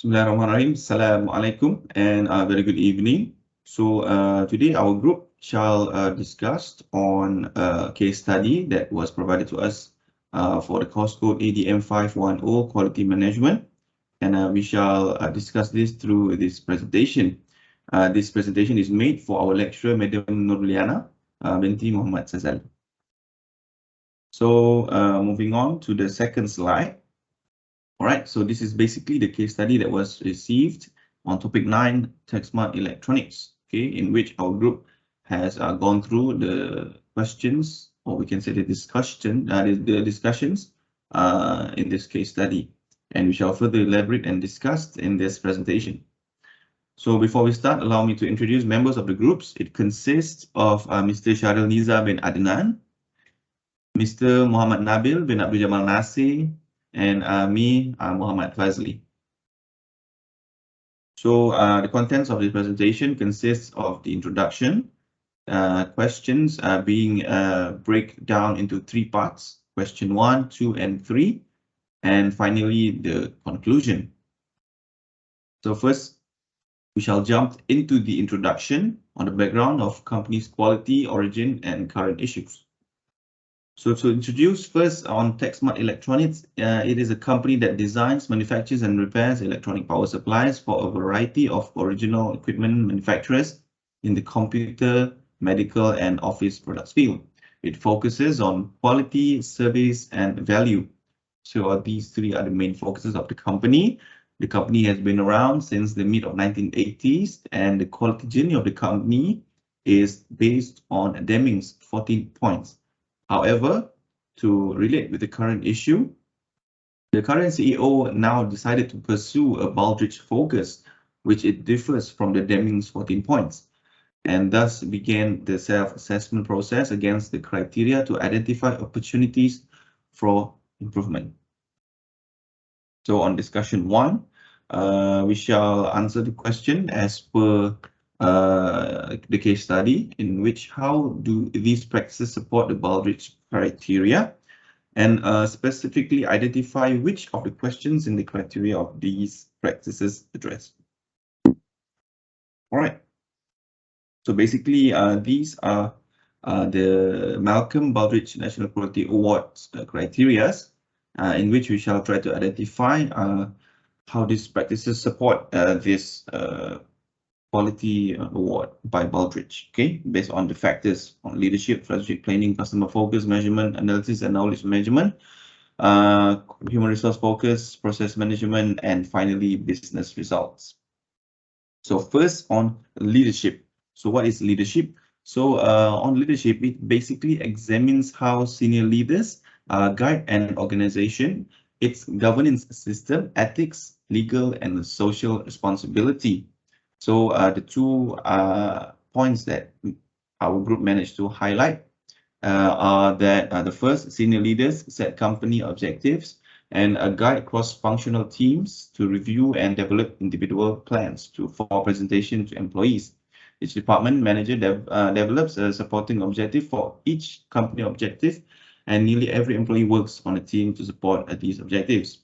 Bismillahirrahmanirrahim. Assalamualaikum and very good evening. So today our group shall discuss on a case study that was provided to us for the course code ADM510 Quality Management, and we shall discuss this through this presentation. This presentation is made for our lecturer, Madam Nurliana binti Muhammad Sazal. So moving on to the second slide. All right, so this is basically the case study that was received on topic 9, TecSmart Electronics, okay, in which our group has gone through the questions, or we can say the discussions in this case study, and we shall further elaborate and discuss in this presentation. So before we start, allow me to introduce members of the groups. It consists of Mr. Sharil Niza bin Adnan, Mr. Muhammad Nabil bin Abdul Jamal Nasir, and me, Muhammad Fazli. So the contents of this presentation consists of the introduction, questions being break down into 3 parts, question 1, 2, and 3, and finally the conclusion. So first, we shall jump into the introduction on the background of company's quality, origin, and current issues. So to introduce first on TecSmart Electronics, it is a company that designs, manufactures and repairs electronic power supplies for a variety of original equipment manufacturers in the computer, medical and office products field. It focuses on quality, service and value. So these 3 are the main focuses of the company. The company has been around since the mid of 1980s, and the quality journey of the company is based on Deming's 14 points. However, to relate with the current issue, the current CEO now decided to pursue a Baldrige focus, which it differs from the Deming's 14 points, and thus began the self-assessment process against the criteria to identify opportunities for improvement. So on discussion 1, we shall answer the question as per the case study, in which how do these practices support the Baldrige criteria, and specifically identify which of the questions in the criteria of these practices address. All right. So basically, these are the Malcolm Baldrige National Quality Awards criteria, in which we shall try to identify how these practices support this quality award by Baldrige, okay, based on the factors on leadership, strategic planning, customer focus, measurement, analysis and knowledge management, human resource focus, process management, and finally business results. So first on leadership. So what is leadership? So on leadership, it basically examines how senior leaders guide an organization, its governance system, ethics, legal and social responsibility. So the 2 points that our group managed to highlight are that the first, senior leaders set company objectives and guide cross-functional teams to review and develop individual plans for presentation to employees. Each department manager develops a supporting objective for each company objective, and nearly every employee works on a team to support these objectives.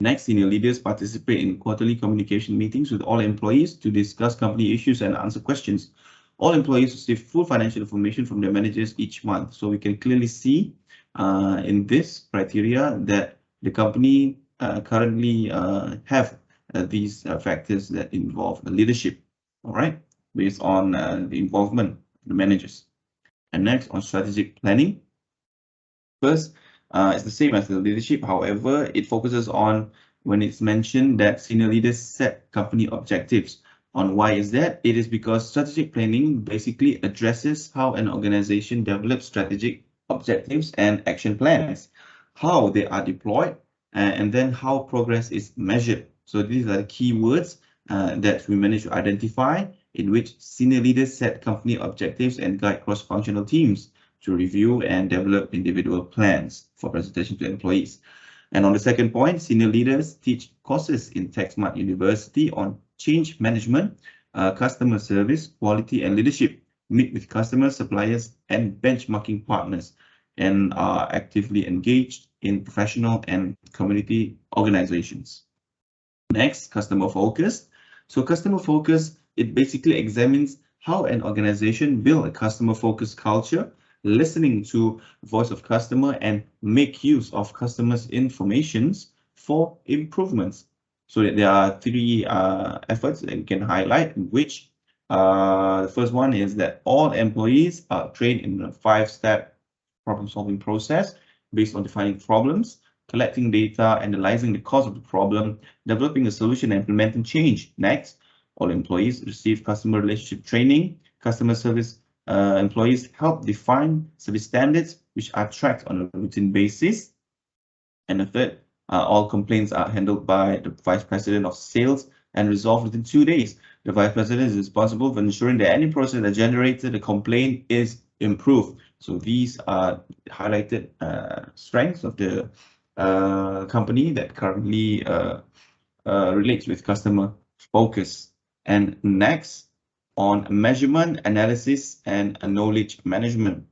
Next, senior leaders participate in quarterly communication meetings with all employees to discuss company issues and answer questions. All employees receive full financial information from their managers each month. So we can clearly see in this criteria that the company currently have these factors that involve the leadership, all right, based on the involvement of the managers. And next, on strategic planning. First, it's the same as the leadership. However, it focuses on when it's mentioned that senior leaders set company objectives. On why is that? It is because strategic planning basically addresses how an organization develops strategic objectives and action plans, how they are deployed, and then how progress is measured. So these are the key words that we managed to identify, in which senior leaders set company objectives and guide cross-functional teams to review and develop individual plans for presentation to employees. And on the second point, senior leaders teach courses in TecSmart University on change management, customer service, quality and leadership, meet with customers, suppliers and benchmarking partners, and are actively engaged in professional and community organizations. Next, customer focus. So customer focus, it basically examines how an organization build a customer focused culture, listening to voice of customer and make use of customers' informations for improvements. So there are three efforts that you can highlight, which the first one is that all employees are trained in a 5-step problem solving process based on defining problems, collecting data, analyzing the cause of the problem, developing a solution, and implementing change. Next, all employees receive customer relationship training. Customer service employees help define service standards, which are tracked on a routine basis. And the third, all complaints are handled by the Vice President of Sales and resolved within 2 days. The Vice President is responsible for ensuring that any process that generated a complaint is improved. So these are highlighted strengths of the company that currently relates with customer focus. And next, on measurement, analysis, and knowledge management.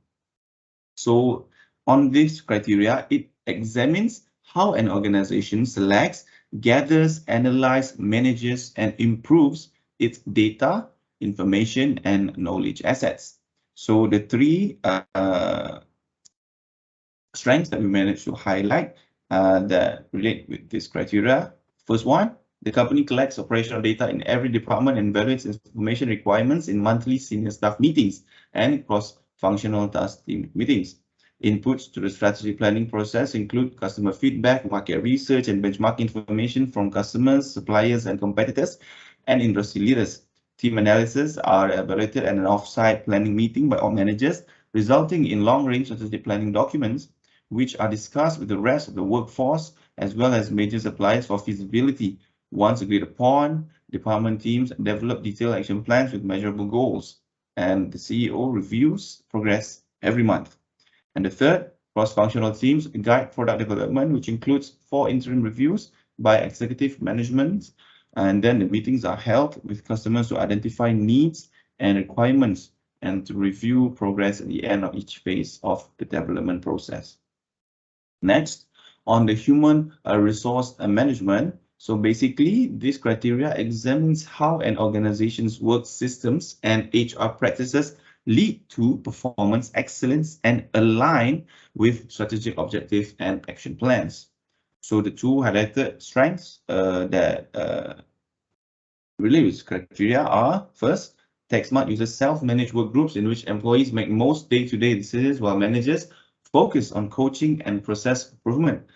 So on this criteria, it examines how an organization selects, gathers, analyzes, manages, and improves its data, information, and knowledge assets. So the three strengths that we managed to highlight that relate with this criteria. First one, the company collects operational data in every department and evaluates information requirements in monthly senior staff meetings and cross-functional task team meetings. Inputs to the strategy planning process include customer feedback, market research, and benchmark information from customers, suppliers, and competitors, and industry leaders. Team analysis are evaluated at an off-site planning meeting by all managers, resulting in long-range strategic planning documents, which are discussed with the rest of the workforce as well as major suppliers for feasibility. Once agreed upon, department teams develop detailed action plans with measurable goals, and the CEO reviews progress every month. And the third, cross-functional teams guide product development, which includes 4 interim reviews by executive management. And then the meetings are held with customers to identify needs and requirements and to review progress at the end of each phase of the development process. Next, on the human resource management. So basically, this criteria examines how an organization's work systems and HR practices lead to performance excellence and align with strategic objectives and action plans. So the two highlighted strengths that relate with criteria are: first, TecSmart uses self-managed work groups in which employees make most day-to-day decisions while managers focus on coaching and process improvement.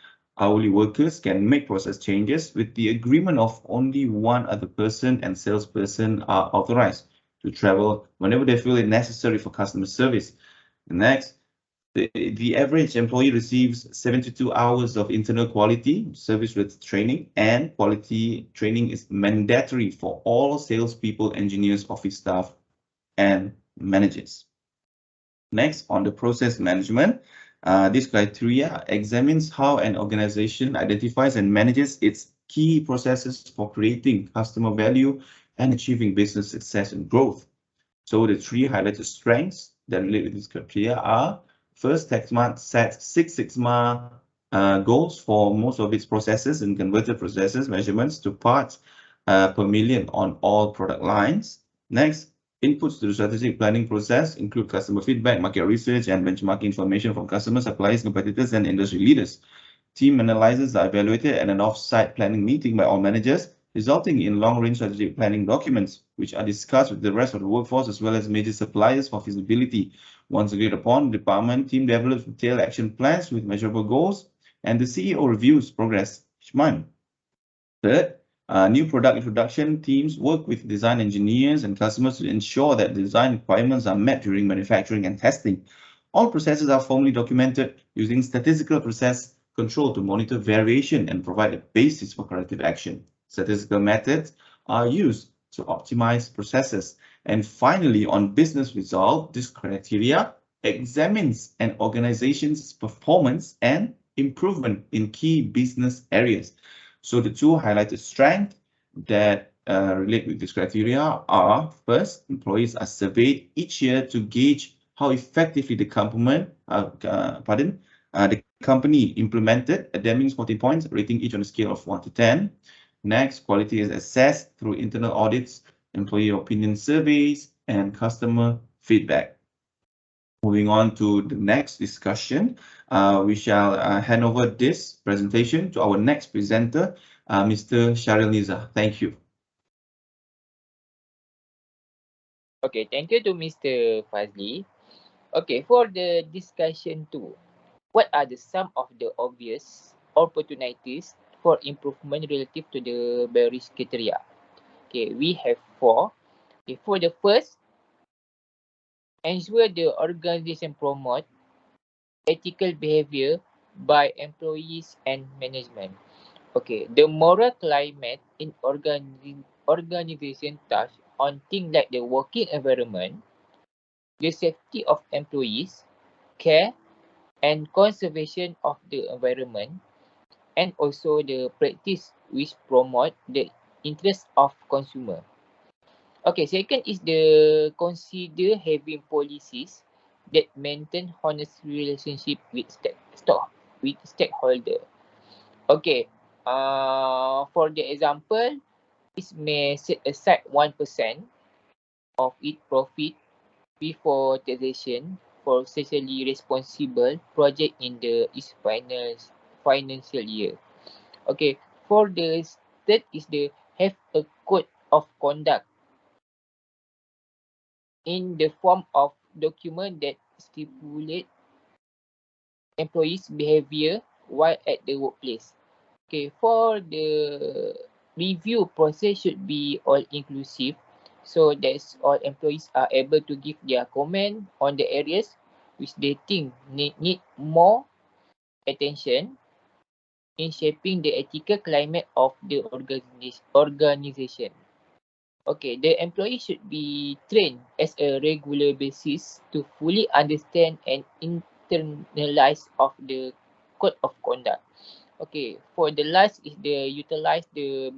Hourly workers can make process changes with the agreement of only one other person, and salesperson are authorized to travel whenever they feel it necessary for customer service. Next, the average employee receives 72 hours of internal quality service with training, and quality training is mandatory for all salespeople, engineers, office staff, and managers. Next, on the process management, this criteria examines how an organization identifies and manages its key processes for creating customer value and achieving business success and growth. So the 3 highlighted strengths that relate with this criteria are: first, TecSmart sets 6 Sigma goals for most of its processes and converted processes measurements to parts per million on all product lines. Next, inputs to the strategic planning process include customer feedback, market research, and benchmark information from customers, suppliers, competitors, and industry leaders. Team analyses are evaluated at an off-site planning meeting by all managers, resulting in long-range strategic planning documents, which are discussed with the rest of the workforce as well as major suppliers for feasibility. Once agreed upon, the department team develops detailed action plans with measurable goals, and the CEO reviews progress each month. Third, new product introduction teams work with design engineers and customers to ensure that design requirements are met during manufacturing and testing. All processes are formally documented using statistical process control to monitor variation and provide a basis for corrective action. Statistical methods are used to optimize processes. And finally, on business result, this criteria examines an organization's performance and improvement in key business areas. So the 2 highlighted strengths that relate with this criteria are: first, employees are surveyed each year to gauge how effectively the company implemented ADM510 points, rating each on a scale of 1 to 10. Next, quality is assessed through internal audits, employee opinion surveys, and customer feedback. Moving on to the next discussion, we shall hand over this presentation to our next presenter, Mr. Sharil Niza. Thank you. Okay, thank you to Mr. Fazli. Okay, for the discussion 2, what are some of the obvious opportunities for improvement relative to the bearish criteria? Okay, we have 4. Okay, for the first, ensure the organization promote ethical behavior by employees and management. Okay, the moral climate in organization touch on things like the working environment, the safety of employees, care and conservation of the environment, and also the practice which promote the interest of consumer. Okay, second is the consider having policies that maintain honest relationship with stakeholder. Okay, for the example, it may set aside 1% of its profit before taxation for socially responsible project in its financial year. Okay, for the third is the have a code of conduct in the form of document that stipulate employees' behavior while at the workplace. Okay, for the review process should be all inclusive, so that all employees are able to give their comment on the areas which they think need more attention in shaping the ethical climate of the organization. Okay, the employee should be trained as a regular basis to fully understand and internalize of the code of conduct. Okay, for the last is the utilize the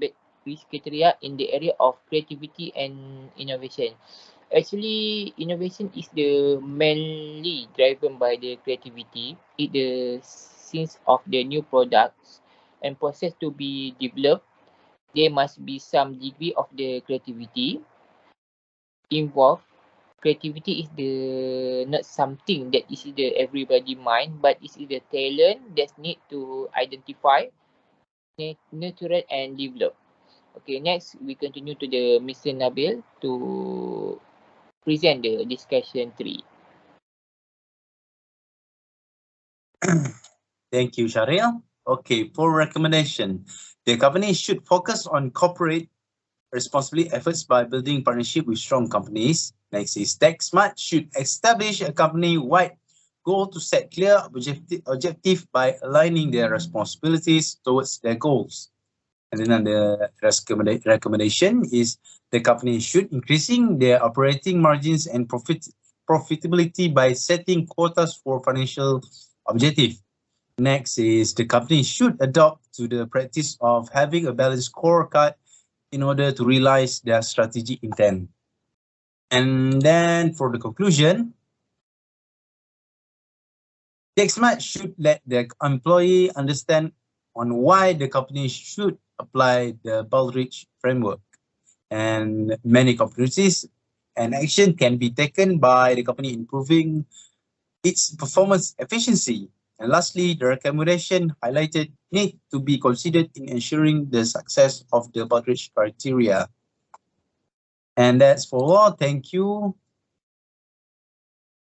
risk criteria in the area of creativity and innovation. Actually, innovation is the mainly driven by the creativity. It the sense of the new products and process to be developed. There must be some degree of the creativity involved. Creativity is the not something that is the everybody mind, but is the talent that need to identify, nurture and develop. Okay, next we continue to the Mr. Nabil to present the discussion 3. Thank you, Shahril. Okay, for recommendation, the company should focus on corporate responsibility efforts by building partnership with strong companies. Next is TecSmart should establish a company-wide goal to set clear objective by aligning their responsibilities towards their goals. And then the recommendation is the company should increasing their operating margins and profitability by setting quotas for financial objective. Next is the company should adopt to the practice of having a balanced scorecard in order to realize their strategic intent. And then for the conclusion, TecSmart should let the employee understand on why the company should apply the Baldrige framework. And many opportunities and action can be taken by the company improving its performance efficiency. And lastly, the recommendation highlighted need to be considered in ensuring the success of the Baldrige criteria. And that's for all. Thank you.